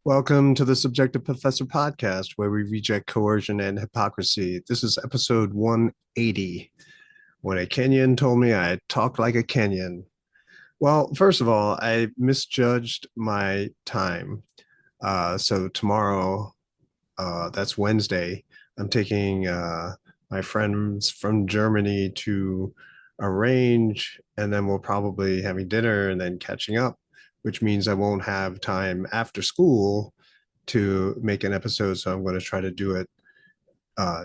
Welcome to the Subjective Professor podcast, where we reject coercion and hypocrisy. This is episode 180. When a Kenyan told me I talked like a Kenyan. Well, first of all, I misjudged my time. So tomorrow, that's Wednesday, I'm taking my friends from Germany to arrange, and then we'll probably having dinner and then catching up, which means I won't have time after school to make an episode. So I'm going to try to do it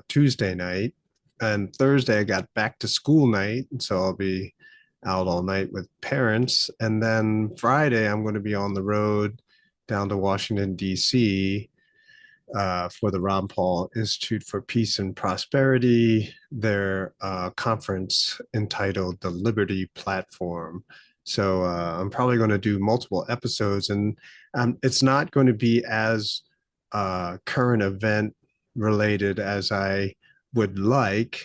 Tuesday night. And Thursday, I got back to school night. So I'll be out all night with parents. And then Friday, I'm going to be on the road down to Washington, D.C. For the Ron Paul Institute for Peace and Prosperity, their conference entitled The Liberty Platform. So I'm probably going to do multiple episodes, and it's not going to be as current event related as I would like,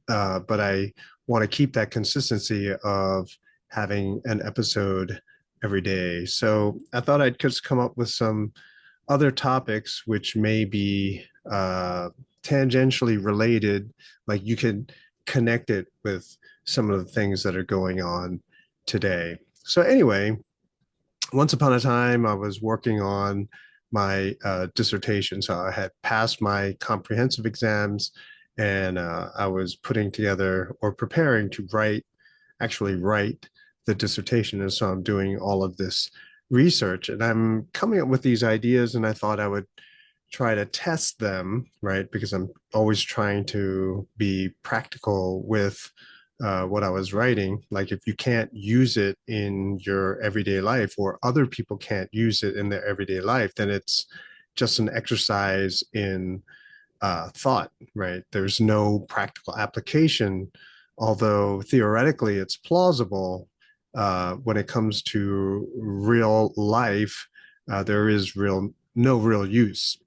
but I want to keep that consistency of having an episode every day. So I thought I'd just come up with some other topics which may be tangentially related, like you can connect it with some of the things that are going on today. So, anyway, once upon a time, I was working on my dissertation. So, I had passed my comprehensive exams and I was putting together or preparing to actually write the dissertation. And so, I'm doing all of this research and I'm coming up with these ideas, and I thought I would try to test them, right? Because I'm always trying to be practical with what I was writing. Like, if you can't use it in your everyday life, or other people can't use it in their everyday life, then it's just an exercise in thought, right? There's no practical application, although theoretically it's plausible. When it comes to real life, there is no real use.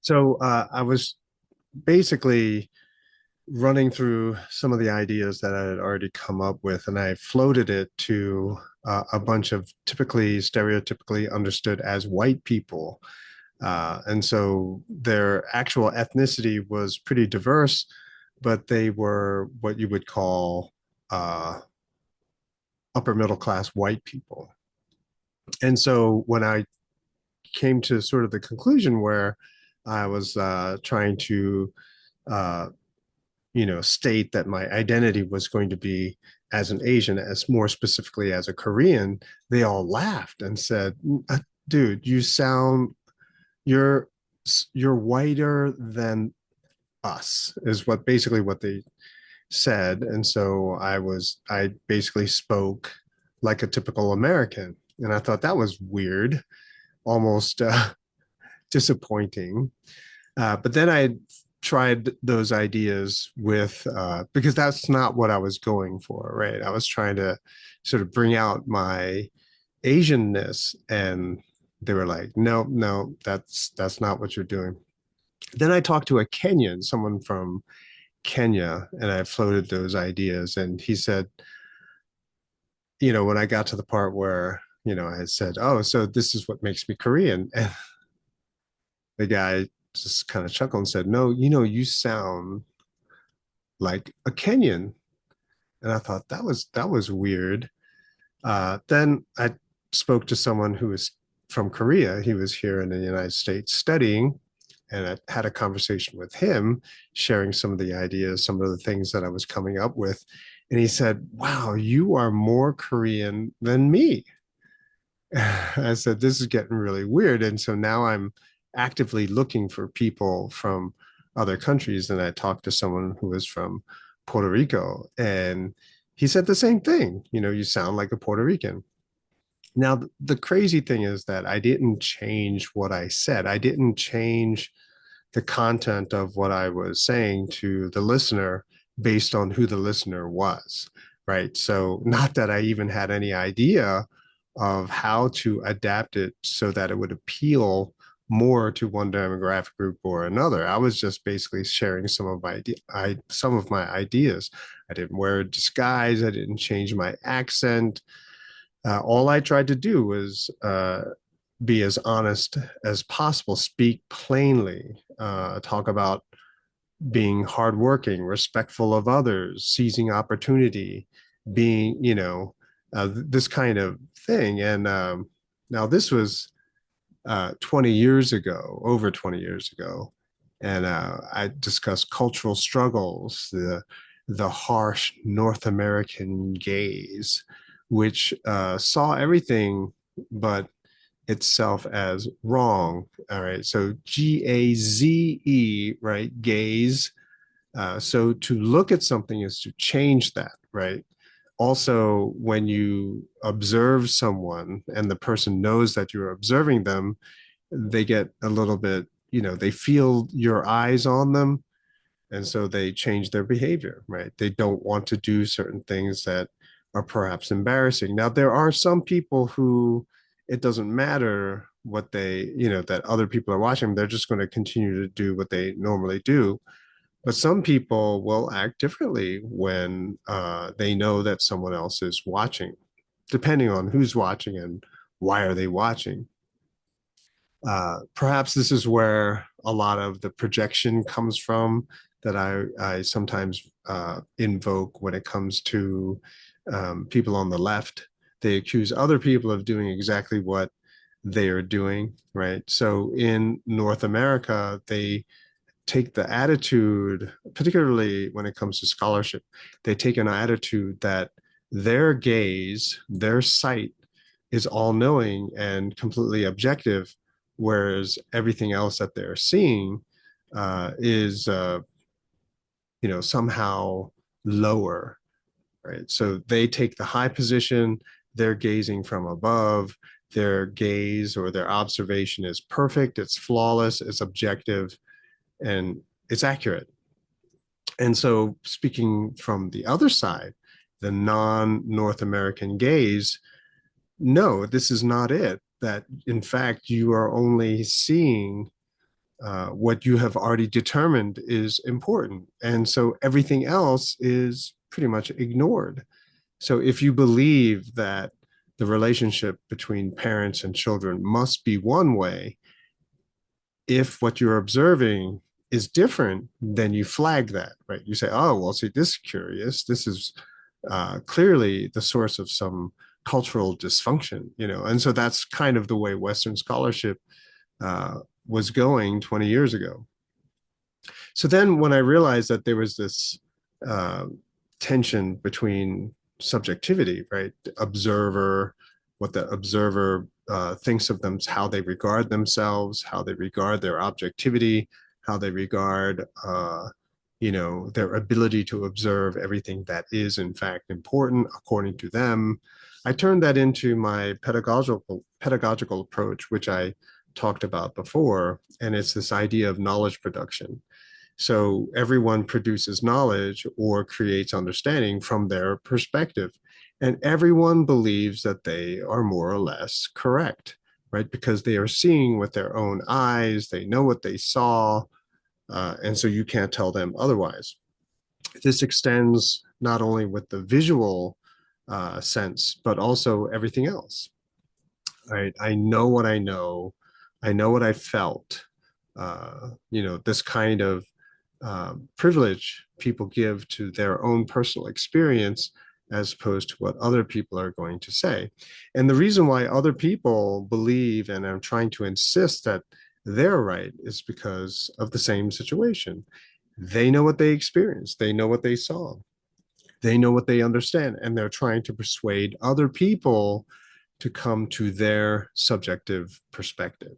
So I was basically running through some of the ideas that I had already come up with, and I floated it to a bunch of typically stereotypically understood as white people. And so their actual ethnicity was pretty diverse, but they were what you would call upper middle class white people. And so when I came to sort of the conclusion where I was trying to uh, state that my identity was going to be as an Asian, as more specifically as a Korean, they all laughed and said, "Dude, you're you're whiter than us," is what basically what they said. And so I basically spoke like a typical American, and I thought that was weird, almost disappointing. But then I tried those ideas with, because that's not what I was going for, right? I was trying to sort of bring out my Asianness, and they were like, no, no, that's not what you're doing. Then I talked to a Kenyan, someone from Kenya, and I floated those ideas, and he said, when I got to the part where, I had said, oh, so this is what makes me Korean. And the guy just kind of chuckled and said, no, you sound like a Kenyan. And I thought that was weird. Then I spoke to someone who was from Korea. He was here in the United States studying, and I had a conversation with him, sharing some of the ideas, some of the things that I was coming up with. And he said, wow, you are more Korean than me. I said, this is getting really weird. And so now I'm actively looking for people from other countries. And I talked to someone who was from Puerto Rico, and he said the same thing. You sound like a Puerto Rican. Now, the crazy thing is that I didn't change what I said. I didn't change the content of what I was saying to the listener based on who the listener was, right? So, not that I even had any idea of how to adapt it so that it would appeal more to one demographic group or another. I was just basically sharing some of my ideas. I didn't wear a disguise. I didn't change my accent. All I tried to do was be as honest as possible, speak plainly, talk about being hardworking, respectful of others, seizing opportunity, being, this kind of thing. And now this was 20 years ago, over 20 years ago. And I discussed cultural struggles, the harsh North American gaze, which saw everything but itself as wrong. All right. So GAZE, right? Gaze. So to look at something is to change that, right? Also, when you observe someone and the person knows that you're observing them, they get a little bit, they feel your eyes on them. And so they change their behavior, right? They don't want to do certain things that are perhaps embarrassing. Now, there are some people who it doesn't matter what they, that other people are watching, they're just going to continue to do what they normally do. But some people will act differently when they know that someone else is watching, depending on who's watching and why are they watching. Perhaps this is where a lot of the projection comes from that I sometimes invoke when it comes to people on the left. They accuse other people of doing exactly what they are doing, right? So in North America, they take the attitude, particularly when it comes to scholarship, they take an attitude that their gaze, their sight is all knowing and completely objective, whereas everything else that they're seeing is, somehow lower, right? So they take the high position, they're gazing from above, their gaze or their observation is perfect, it's flawless, it's objective, and it's accurate. And so, speaking from the other side, the non North American gaze, no, this is not it. That in fact, you are only seeing what you have already determined is important. And so, everything else is pretty much ignored. So, if you believe that the relationship between parents and children must be one way, if what you're observing is different, then you flag that, right? You say, oh, well, see, this is curious. This is clearly the source of some cultural dysfunction, And so that's kind of the way Western scholarship was going 20 years ago. So then when I realized that there was this uh, tension between subjectivity, right? Observer, what the observer thinks of them, how they regard themselves, how they regard their objectivity, how they regard, their ability to observe everything that is in fact important according to them. I turned that into my pedagogical approach, which I talked about before, and it's this idea of knowledge production. So everyone produces knowledge or creates understanding from their perspective. And everyone believes that they are more or less correct, right? Because they are seeing with their own eyes, they know what they saw, and so you can't tell them otherwise. This extends not only with the visual sense, but also everything else, right? I know what I know what I felt. This kind of privilege people give to their own personal experience as opposed to what other people are going to say. And the reason why other people believe and are trying to insist that they're right is because of the same situation. They know what they experienced, they know what they saw, they know what they understand, and they're trying to persuade other people to come to their subjective perspective.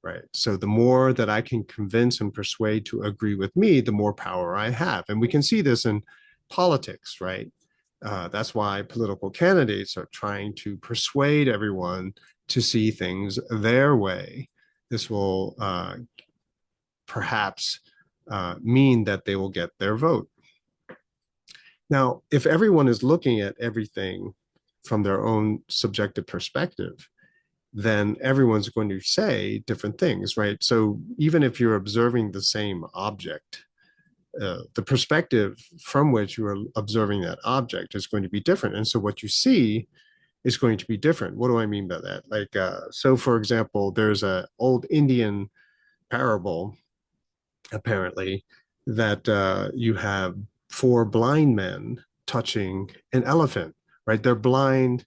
Right. So the more that I can convince and persuade to agree with me, the more power I have. And we can see this in politics, right? That's why political candidates are trying to persuade everyone to see things their way. This will perhaps mean that they will get their vote. Now, if everyone is looking at everything from their own subjective perspective, then everyone's going to say different things, right? So even if you're observing the same object, the perspective from which you are observing that object is going to be different. And so what you see is going to be different. What do I mean by that? Like, so for example, there's a old Indian parable, apparently, that you have four blind men touching an elephant, right? They're blind.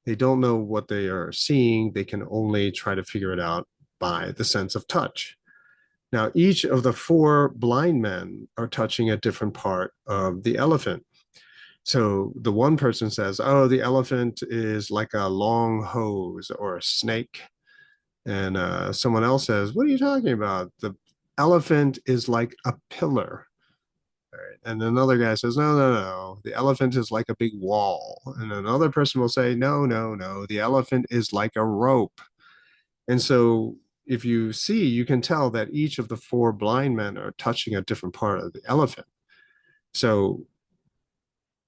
They don't know what they are seeing. They can only try to figure it out by the sense of touch. Now, each of the four blind men are touching a different part of the elephant. So the one person says, oh, the elephant is like a long hose or a snake. And someone else says, what are you talking about? The elephant is like a pillar. Right. And another guy says, no, no, no, the elephant is like a big wall. And another person will say, no, no, no, the elephant is like a rope. And so if you see, you can tell that each of the four blind men are touching a different part of the elephant. So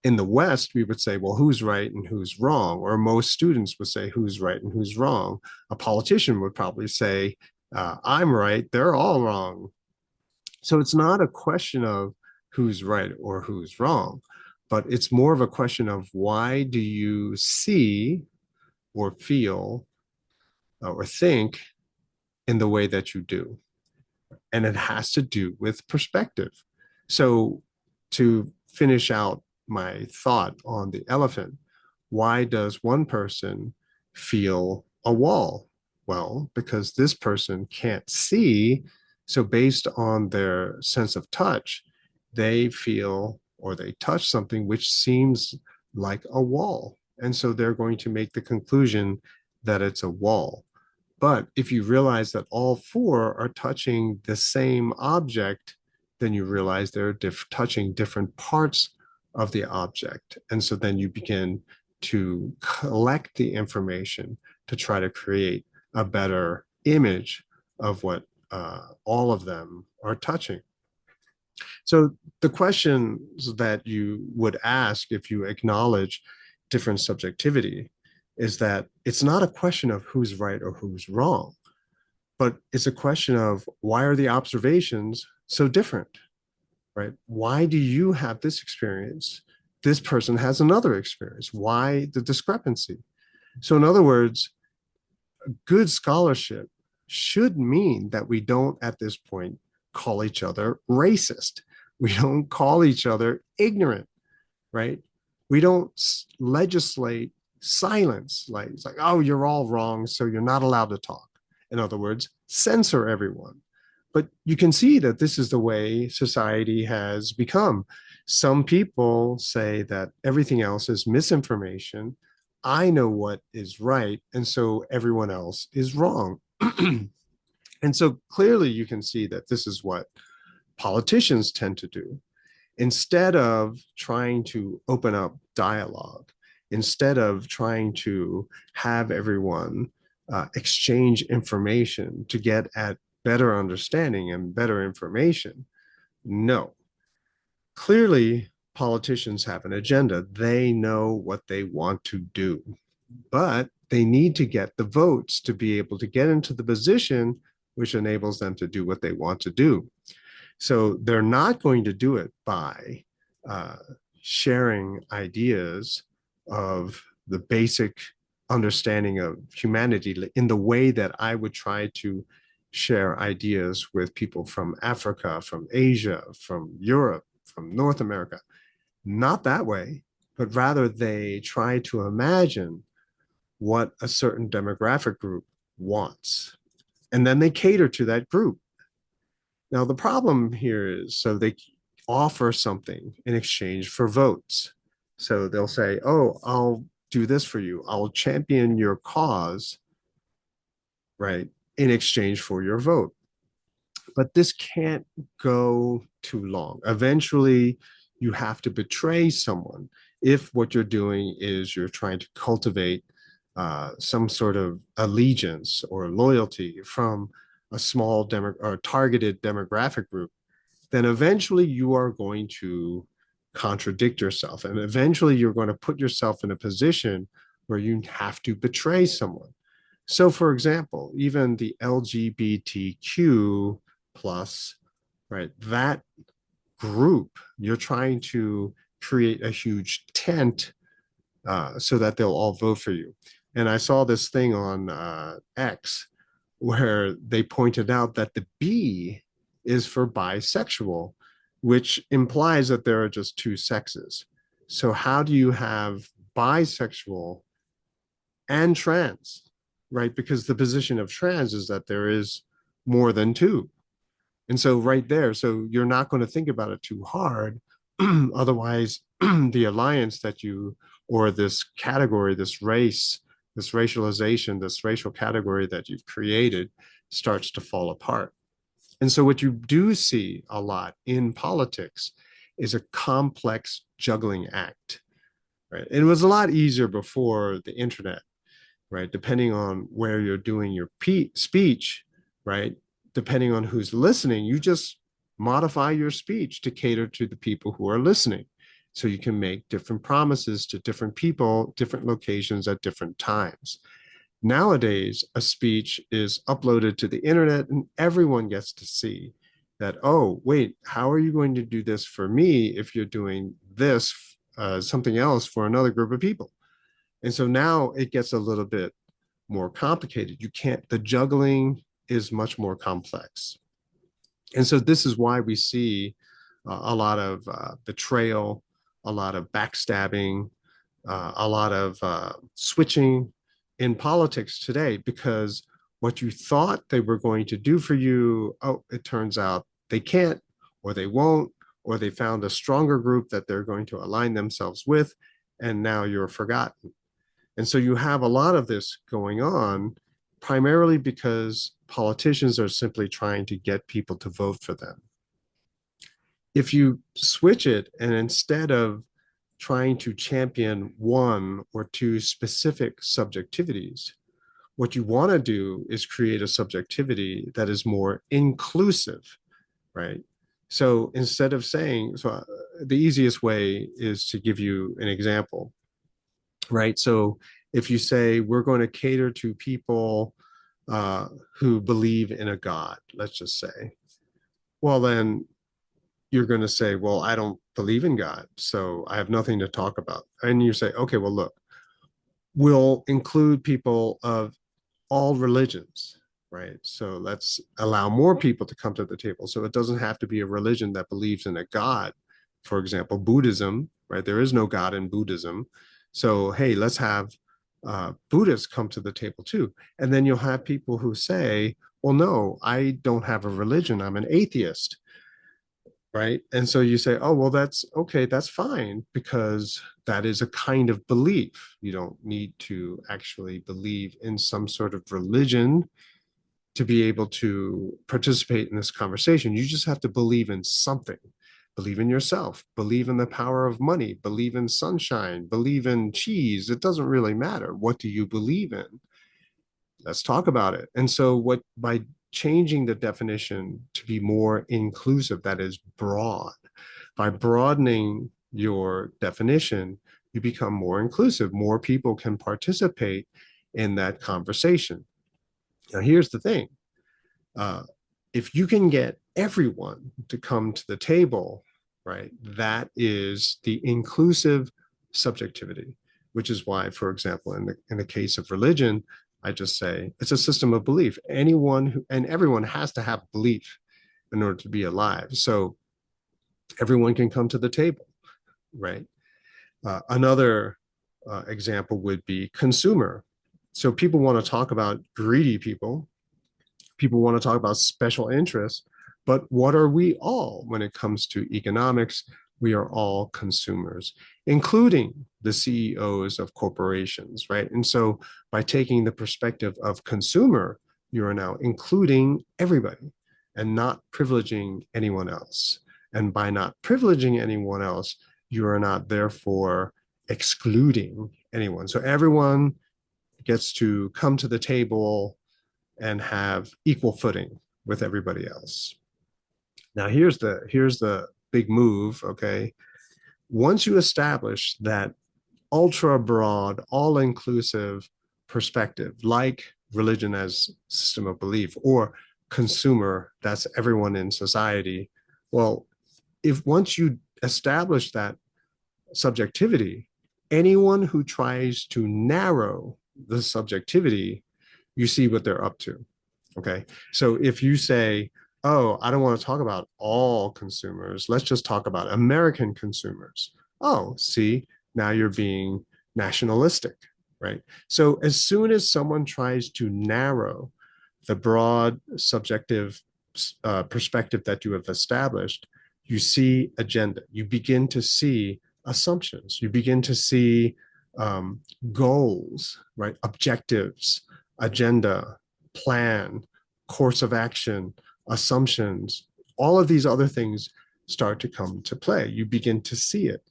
in the West, we would say, well, who's right and who's wrong? Or most students would say, who's right and who's wrong? A politician would probably say, I'm right, they're all wrong. So it's not a question of who's right or who's wrong, but it's more of a question of why do you see or feel or think in the way that you do? And it has to do with perspective. So to finish out my thought on the elephant, why does one person feel a wall? Well, because this person can't see. So based on their sense of touch, they feel or they touch something which seems like a wall. And so they're going to make the conclusion that it's a wall. But if you realize that all four are touching the same object, then you realize they're touching different parts of the object. And so then you begin to collect the information to try to create a better image of what all of them are touching. So the questions that you would ask if you acknowledge different subjectivity is that it's not a question of who's right or who's wrong, but it's a question of why are the observations so different, right? Why do you have this experience? This person has another experience. Why the discrepancy? So, in other words, good scholarship should mean that we don't at this point call each other racist. We don't call each other ignorant, right? We don't legislate silence. Like it's like, oh, you're all wrong, so you're not allowed to talk. In other words, censor everyone. But you can see that this is the way society has become. Some people say that everything else is misinformation. I know what is right, and so everyone else is wrong. And so clearly you can see that this is what politicians tend to do. Instead of trying to open up dialogue, instead of trying to have everyone exchange information to get at better understanding and better information, no. Clearly, politicians have an agenda. They know what they want to do, but they need to get the votes to be able to get into the position which enables them to do what they want to do. So they're not going to do it by uh, sharing ideas of the basic understanding of humanity in the way that I would try to share ideas with people from Africa, from Asia, from Europe, from North America. Not that way, but rather they try to imagine what a certain demographic group wants. And then they cater to that group. Now, the problem here is so they offer something in exchange for votes. So they'll say, oh, I'll do this for you. I'll champion your cause, right, in exchange for your vote. But this can't go too long. Eventually, you have to betray someone if what you're doing is you're trying to cultivate some sort of allegiance or loyalty from a small or targeted demographic group, then eventually you are going to contradict yourself. And eventually you're going to put yourself in a position where you have to betray someone. So, for example, even the LGBTQ plus, right, that group, you're trying to create a huge tent so that they'll all vote for you. And I saw this thing on X where they pointed out that the B is for bisexual, which implies that there are just two sexes. So how do you have bisexual and trans, right? Because the position of trans is that there is more than two. And so right there, so you're not going to think about it too hard. Otherwise, the alliance that you, or this category, this race, this racialization, this racial category that you've created starts to fall apart. And so what you do see a lot in politics is a complex juggling act, right? And it was a lot easier before the internet, right? Depending on where you're doing your speech, right? Depending on who's listening, you just modify your speech to cater to the people who are listening. So you can make different promises to different people, different locations at different times. Nowadays, a speech is uploaded to the internet and everyone gets to see that, oh, wait, how are you going to do this for me if you're doing this, something else for another group of people? And so now it gets a little bit more complicated. You can't, the juggling is much more complex. And so this is why we see a lot of betrayal, a lot of backstabbing, a lot of switching in politics today, because what you thought they were going to do for you, oh, it turns out they can't, or they won't, or they found a stronger group that they're going to align themselves with, and now you're forgotten. And so you have a lot of this going on, primarily because politicians are simply trying to get people to vote for them. If you switch it, and instead of trying to champion one or two specific subjectivities, what you want to do is create a subjectivity that is more inclusive, right? So instead of saying, the easiest way is to give you an example, right? So if you say we're going to cater to people who believe in a God, let's just say, well, then you're going to say, well, I don't believe in God, so I have nothing to talk about. And you say, okay, well, look, we'll include people of all religions, right? So let's allow more people to come to the table. So it doesn't have to be a religion that believes in a God. For example, Buddhism, right? There is no God in Buddhism. So, hey, let's have Buddhists come to the table too. And then you'll have people who say, well, no, I don't have a religion. I'm an atheist, right? And so you say, oh, well, that's okay, that's fine, because that is a kind of belief. You don't need to actually believe in some sort of religion to be able to participate in this conversation. You just have to believe in something. Believe in yourself, believe in the power of money, believe in sunshine, believe in cheese. It doesn't really matter. What do you believe in? Let's talk about it. And so what, by changing the definition to be more inclusive, that is broad, by broadening your definition, you become more inclusive. More people can participate in that conversation. Now, here's the thing. If you can get everyone to come to the table, right, that is the inclusive subjectivity, which is why, for example, in the case of religion, I just say it's a system of belief. Anyone who, and everyone has to have belief in order to be alive. So everyone can come to the table, right? Another example would be consumer. So people want to talk about greedy people. People want to talk about special interests. But what are we all when it comes to economics? We are all consumers, including the CEOs of corporations, right? And so by taking the perspective of consumer, you are now including everybody and not privileging anyone else. And by not privileging anyone else, you are not therefore excluding anyone. So everyone gets to come to the table and have equal footing with everybody else. Now here's the big move, okay? Once you establish that ultra broad, all inclusive perspective, like religion as system of belief, or consumer, that's everyone in society. Well, if once you establish that subjectivity, Anyone who tries to narrow the subjectivity, you see what they're up to. Okay. So if you say, oh, I don't want to talk about all consumers, let's just talk about American consumers. Oh, see, now you're being nationalistic, right? So as soon as someone tries to narrow the broad subjective perspective that you have established, you see agenda. You begin to see assumptions. You begin to see goals, right? Objectives, agenda, plan, course of action, assumptions. All of these other things start to come to play. You begin to see it.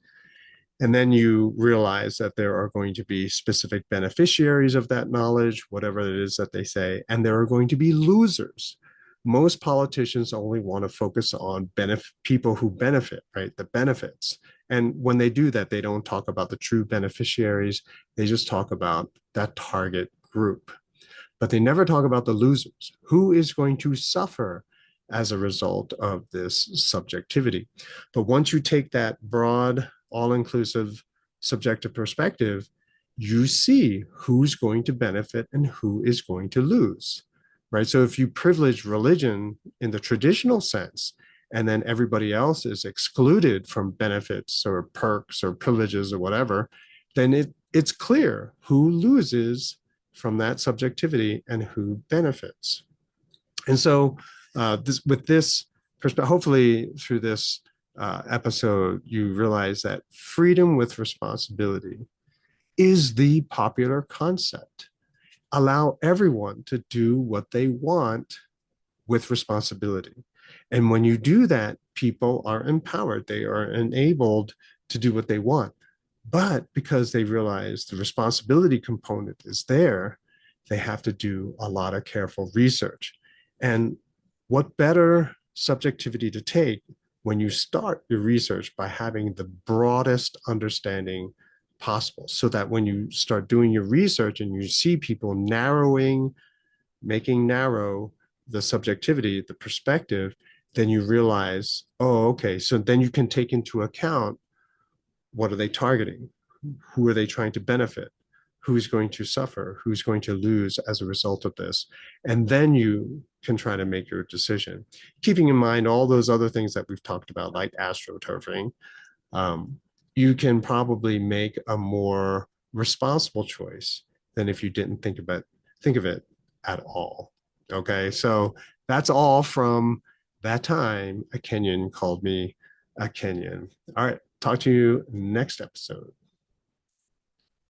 And then you realize that there are going to be specific beneficiaries of that knowledge, whatever it is that they say, and there are going to be losers. Most politicians only want to focus on people who benefit, right? The benefits. And when they do that, they don't talk about the true beneficiaries. They just talk about that target group. But they never talk about the losers. Who is going to suffer as a result of this subjectivity? But once you take that broad, all-inclusive subjective perspective, you see who's going to benefit and who is going to lose, right? So if you privilege religion in the traditional sense, and then everybody else is excluded from benefits or perks or privileges or whatever, then it's clear who loses from that subjectivity and who benefits. And so with this perspective, hopefully through this episode, you realize that freedom with responsibility is the popular concept. Allow everyone to do what they want with responsibility. And when you do that, people are empowered. They are enabled to do what they want. But because they realize the responsibility component is there, they have to do a lot of careful research. And what better subjectivity to take when you start your research by having the broadest understanding possible, so that when you start doing your research and you see people making narrow the subjectivity, the perspective, then you realize, oh, okay, so then you can take into account what are they targeting? Who are they trying to benefit? Who's going to suffer? Who's going to lose as a result of this? And then you can try to make your decision, keeping in mind all those other things that we've talked about, like astroturfing. You can probably make a more responsible choice than if you didn't think of it at all. Okay, so that's all from that time a Kenyan called me a Kenyan. All right, talk to you next episode.